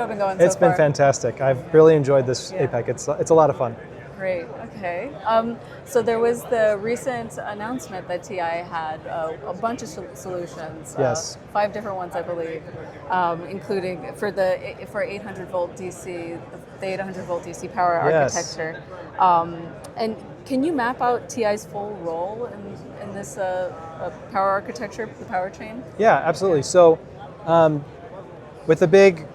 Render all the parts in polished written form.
How's it been going It's so been far? fantastic. I've really enjoyed this APEC. It's a lot of fun. Great. Okay. So there was the recent announcement that TI had a bunch of solutions. Yes. 5 different ones, I believe, including for 800 volt DC, the 800 volt DC power Yes. architecture. And can you map out TI's full role in this power architecture, the power chain? Yeah, absolutely. So, with the big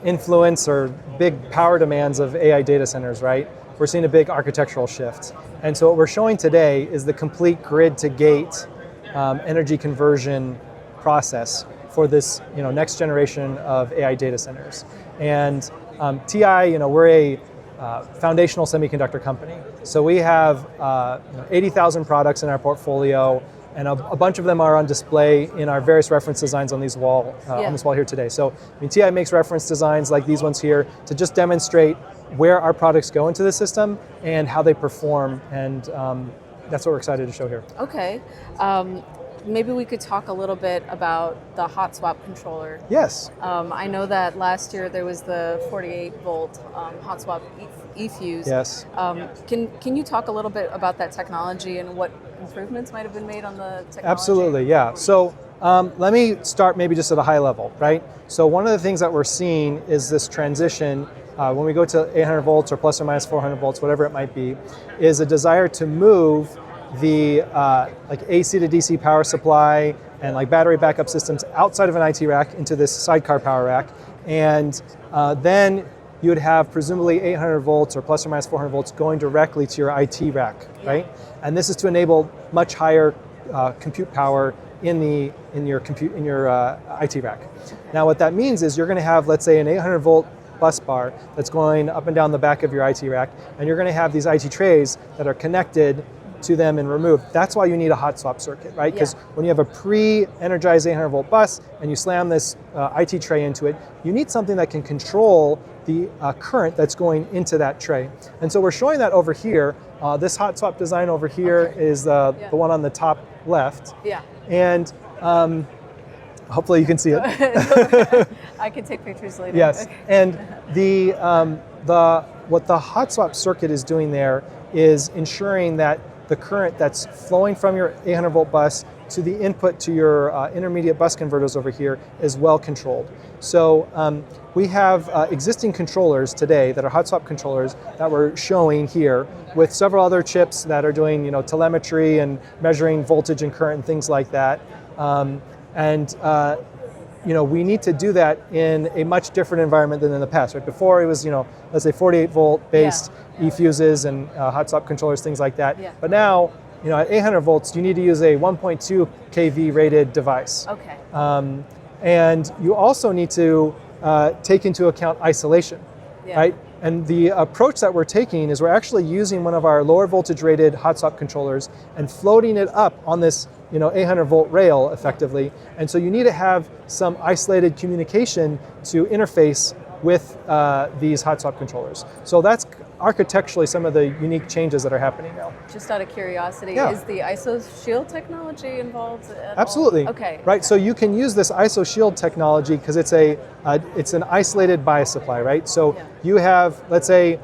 influence or big power demands of AI data centers, right? We're seeing a big architectural shift. And so what we're showing today is the complete grid to gate energy conversion process for this next generation of AI data centers. And TI, we're a foundational semiconductor company. So we have 80,000 products in our portfolio, and a bunch of them are on display in our various reference designs on this wall here today. So TI makes reference designs like these ones here to just demonstrate where our products go into the system and how they perform, and that's what we're excited to show here. Okay. Maybe we could talk a little bit about the hot swap controller. Yes. I know that last year there was the 48 volt hot swap eFuse. Yes. Can you talk a little bit about that technology and what improvements might have been made on the technology? Absolutely, yeah. So let me start maybe just at a high level, right? So one of the things that we're seeing is this transition when we go to 800 volts or plus or minus 400 volts, whatever it might be, is a desire to move the like AC to DC power supply and like battery backup systems outside of an IT rack into this sidecar power rack. And then you would have presumably 800 volts or plus or minus 400 volts going directly to your IT rack, right? And this is to enable much higher compute power in your IT rack. Now what that means is you're going to have, let's say, an 800 volt bus bar that's going up and down the back of your IT rack, and you're going to have these IT trays that are connected to them and removed. That's why you need a hot swap circuit, right? Because when you have a pre-energized 800 volt bus and you slam this IT tray into it, you need something that can control the current that's going into that tray. And so we're showing that over here. This hot swap design over here is the one on the top left. Yeah. And hopefully you can see it. I can take pictures later. Yes, Okay. and what the hot swap circuit is doing there is ensuring that the current that's flowing from your 800 volt bus to the input to your intermediate bus converters over here is well controlled. So we have existing controllers today that are hot swap controllers that we're showing here with several other chips that are doing telemetry and measuring voltage and current and things like that. We need to do that in a much different environment than in the past. Right? Before it was, let's say 48 volt based eFuses and hot swap controllers, things like that. Yeah. But now, at 800 volts, you need to use a 1.2 kV rated device. Okay. And you also need to take into account isolation, right? And the approach that we're taking is we're actually using one of our lower voltage rated hot swap controllers and floating it up on this 800 volt rail effectively. And so you need to have some isolated communication to interface with these hot swap controllers. So that's architecturally some of the unique changes that are happening now. Just out of curiosity, is the IsoShield technology involved at Absolutely. all? Okay. Right. So you can use this IsoShield technology because it's an isolated bias supply, right? So you have, let's say,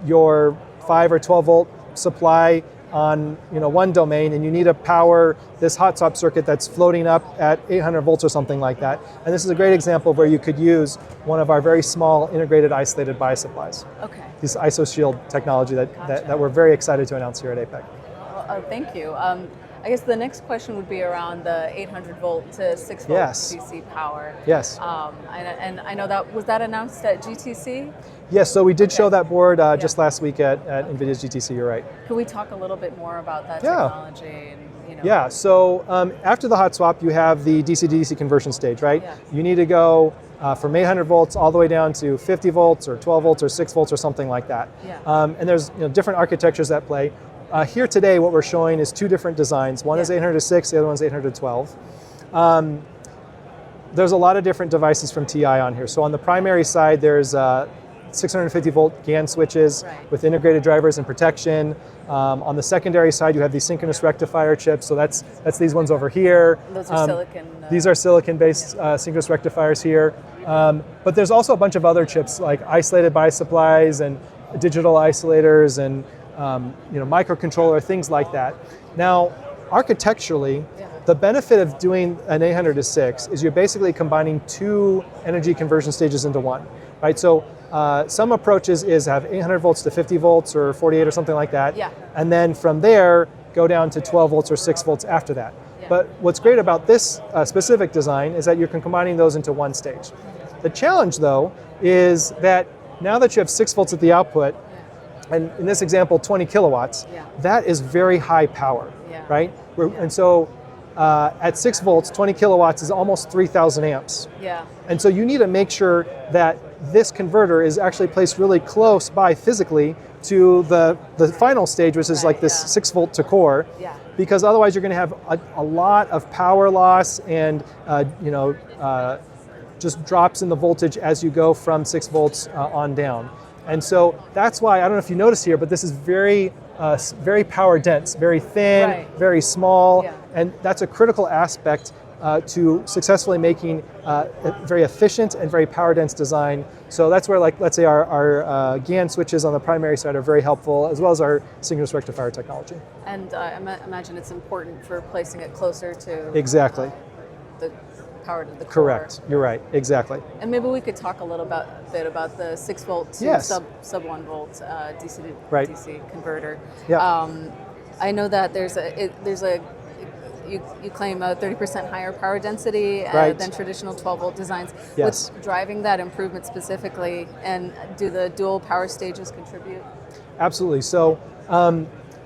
your 5 or 12 volt supply on one domain, and you need to power this hot swap circuit that's floating up at 800 volts or something like that. And this is a great example of where you could use one of our very small integrated isolated bias supplies. Okay. This IsoShield technology that we're very excited to announce here at APEC. Well, thank you. I guess the next question would be around the 800 volt to 6 volt DC power. Yes. And I know was that announced at GTC? Yes, so we did show that board just last week at Nvidia's GTC, you're right. Could we talk a little bit more about that technology? And, Yeah, so after the hot swap, you have the DC to DC conversion stage, right? Yeah. You need to go from 800 volts all the way down to 50 volts or 12 volts or 6 volts or something like that. Yeah. And there's different architectures at play. Here today, what we're showing is 2 different designs. One is 806, the other one's 812. There's a lot of different devices from TI on here. So on the primary side, there's 650 volt GaN switches with integrated drivers and protection. On the secondary side, you have these synchronous rectifier chips. So that's these ones over here. Those are silicon. These are silicon-based synchronous rectifiers here. But there's also a bunch of other chips like isolated bias supplies and digital isolators and microcontroller, things like that. Now, architecturally, the benefit of doing an 800 to 6 is you're basically combining two energy conversion stages into one, right? So some approaches is have 800 volts to 50 volts or 48 or something like that. Yeah. And then from there, go down to 12 volts or 6 volts after that. Yeah. But what's great about this specific design is that you're combining those into one stage. The challenge, though, is that now that you have 6 volts at the output, and in this example, 20 kilowatts, that is very high power, right? And so at 6 volts, 20 kilowatts is almost 3,000 amps. Yeah. And so you need to make sure that this converter is actually placed really close by physically to the final stage, which is like this 6 volt to core, because otherwise you're going to have a lot of power loss and just drops in the voltage as you go from 6 volts on down. And so that's why, I don't know if you noticed here, but this is very power dense, very thin, very small, and that's a critical aspect to successfully making a very efficient and very power dense design. So that's where, like, let's say our GaN switches on the primary side are very helpful, as well as our synchronous rectifier technology. And I imagine it's important for placing it closer to exactly the power to the core. Correct. You're right. Exactly. And maybe we could talk a little bit about the 6 volt to sub 1 volt DC to DC converter. Yeah. I know that you claim a 30% higher power density than traditional 12 volt designs. Yes. What's driving that improvement specifically, and do the dual power stages contribute? Absolutely. So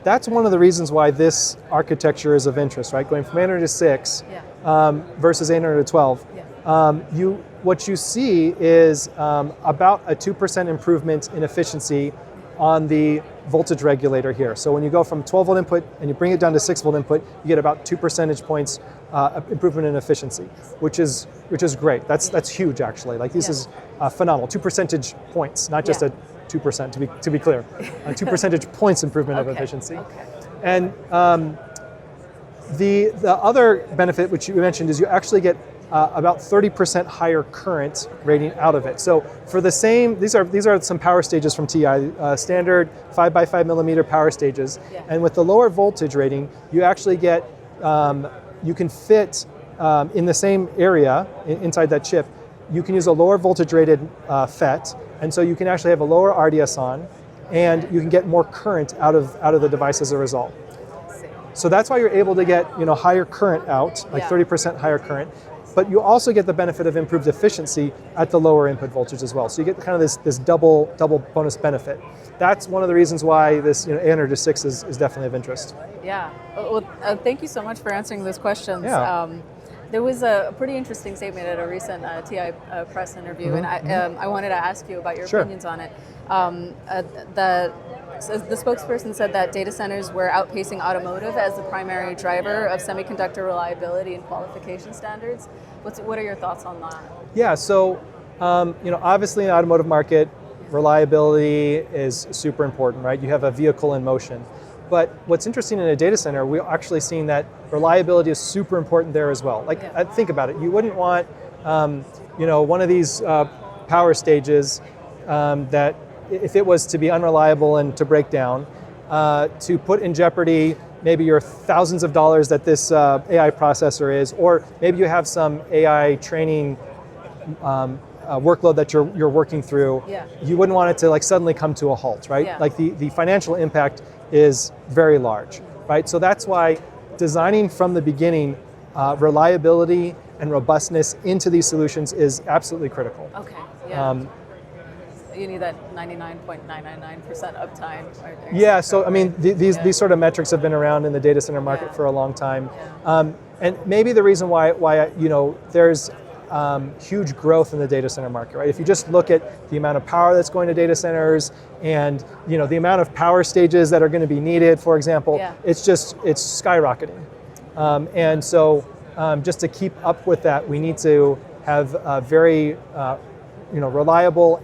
that's one of the reasons why this architecture is of interest, right? Going from 800 to 6 versus 800 to 12. What you see is about a 2% improvement in efficiency on the voltage regulator here. So when you go from 12 volt input and you bring it down to 6 volt input, you get about 2 percentage points improvement in efficiency, which is great. That's huge, actually. Like, this is phenomenal. 2 percentage points, not just a 2%, to be clear. 2 percentage points improvement of efficiency. And the other benefit, which you mentioned, is you actually get about 30% higher current rating out of it. So for the same, these are some power stages from TI, standard 5x5 millimeter power stages. And with the lower voltage rating, you actually get, you can fit in the same area inside that chip, you can use a lower voltage rated FET, and so you can actually have a lower RDS on, and you can get more current out of the device as a result. So that's why you're able to get higher current out, like 30% higher current. But you also get the benefit of improved efficiency at the lower input voltage as well. So you get kind of this double bonus benefit. That's one of the reasons why this 800 to 6 is definitely of interest. Yeah. Well, thank you so much for answering those questions. Yeah. There was a pretty interesting statement at a recent TI press interview, and I wanted to ask you about your opinions on it. The spokesperson said that data centers were outpacing automotive as the primary driver of semiconductor reliability and qualification standards. What are your thoughts on that? Yeah, so obviously in the automotive market, reliability is super important, right? You have a vehicle in motion. But what's interesting in a data center, we're actually seeing that reliability is super important there as well. Like, think about it. You wouldn't want, one of these power stages that, if it was to be unreliable and to break down, to put in jeopardy maybe your thousands of dollars that this AI processor is, or maybe you have some AI training workload that you're working through, you wouldn't want it to suddenly come to a halt, right? Like the financial impact is very large, right? So that's why designing from the beginning reliability and robustness into these solutions is absolutely critical. Okay, yeah. You need that 99.999% uptime. Yeah, so I mean, these sort of metrics have been around in the data center market for a long time. And maybe the reason why there's huge growth in the data center market, right? If you just look at the amount of power that's going to data centers and the amount of power stages that are going to be needed, for example, it's skyrocketing. And so just to keep up with that, we need to have a very reliable,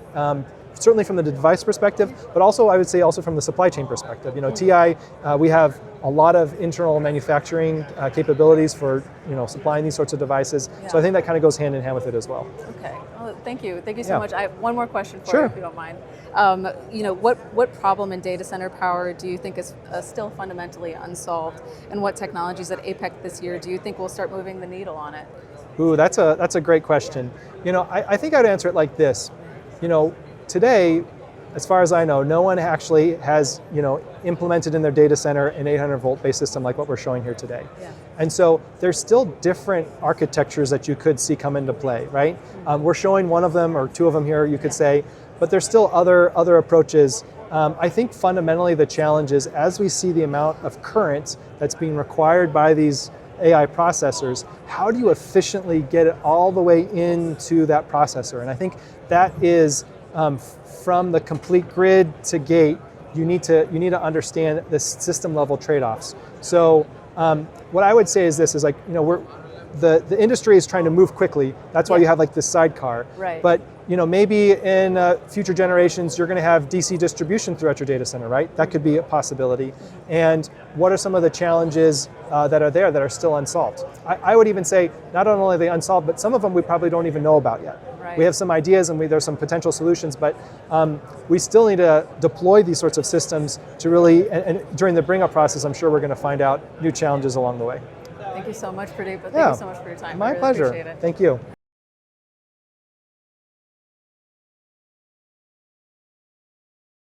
certainly from the device perspective, but also I would say also from the supply chain perspective. TI, we have a lot of internal manufacturing capabilities for supplying these sorts of devices. So I think that kind of goes hand in hand with it as well. Okay. Well, Thank you. Thank you so Yeah. much. I have one more question for Sure. you, if you don't mind. What problem in data center power do you think is still fundamentally unsolved, and what technologies at APEC this year do you think will start moving the needle on it? Ooh, that's a great question. I think I'd answer it like this. Today, as far as I know, no one actually has, implemented in their data center an 800 volt based system like what we're showing here today. Yeah. And so there's still different architectures that you could see come into play, right? We're showing one of them or two of them here, you could say, but there's still other approaches. I think fundamentally the challenge is as we see the amount of current that's being required by these AI processors, how do you efficiently get it all the way into that processor? And I think that is from the complete grid to gate, you need to understand the system level trade-offs. So what I would say is this: is like the industry is trying to move quickly. That's why you have like this sidecar. Right. But maybe in future generations you're going to have DC distribution throughout your data center, right? That could be a possibility. And what are some of the challenges that are there that are still unsolved? I would even say not only are they unsolved, but some of them we probably don't even know about yet. Right. We have some ideas and there's some potential solutions, but we still need to deploy these sorts of systems to really, and during the bring up process, I'm sure we're going to find out new challenges along the way. Thank you so much, Pradeep. Thank Yeah. you so much for your time. My I really pleasure. appreciate it. Thank you.